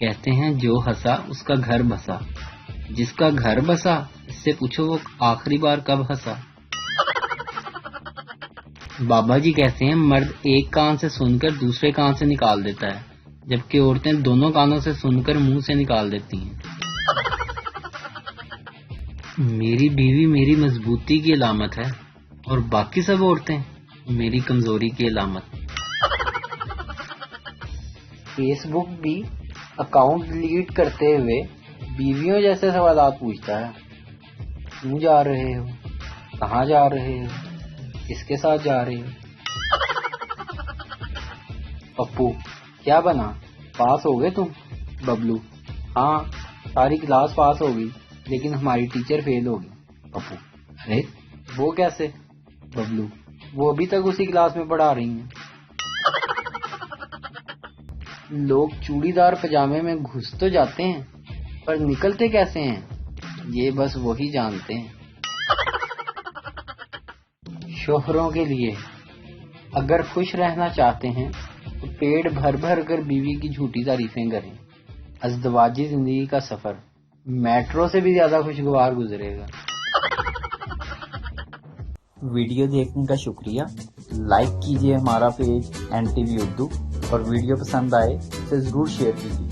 کہتے ہیں جو ہنسا اس کا گھر بسا، جس کا گھر بسا اس سے پوچھو وہ آخری بار کب ہنسا۔ بابا جی کہتے ہیں مرد ایک کان سے سن کر دوسرے کان سے نکال دیتا ہے، جبکہ عورتیں دونوں کانوں سے سن کر منہ سے نکال دیتی ہیں۔ میری بیوی میری مضبوطی کی علامت ہے اور باقی سب عورتیں میری کمزوری کی علامت۔ فیس بک بھی اکاؤنٹ ڈیلیٹ کرتے ہوئے بیویوں جیسے سوالات پوچھتا ہے، کیوں جا رہے ہو، کہاں جا رہے ہو، کس کے ساتھ جا رہے ہو۔ پپو کیا بنا، پاس ہو گئے تم؟ ببلو ہاں ساری کلاس پاس ہو گئی لیکن ہماری ٹیچر فیل ہو گئی۔ پپو ارے وہ کیسے؟ ببلو وہ ابھی تک اسی کلاس میں پڑھا رہی ہیں۔ لوگ چوڑی دار پجامے میں گھس تو جاتے ہیں پر نکلتے کیسے ہیں یہ بس وہی جانتے ہیں۔ شوہروں کے لیے اگر خوش رہنا چاہتے ہیں تو پیٹ بھر بھر کر بیوی کی جھوٹی تعریفیں کریں۔ ازدواجی زندگی کا سفر میٹرو سے بھی زیادہ خوشگوار گزرے گا۔ ویڈیو دیکھنے کا شکریہ۔ لائک کیجیے ہمارا پیج NTV اردو، اور ویڈیو پسند آئے اسے ضرور شیئر کیجیے۔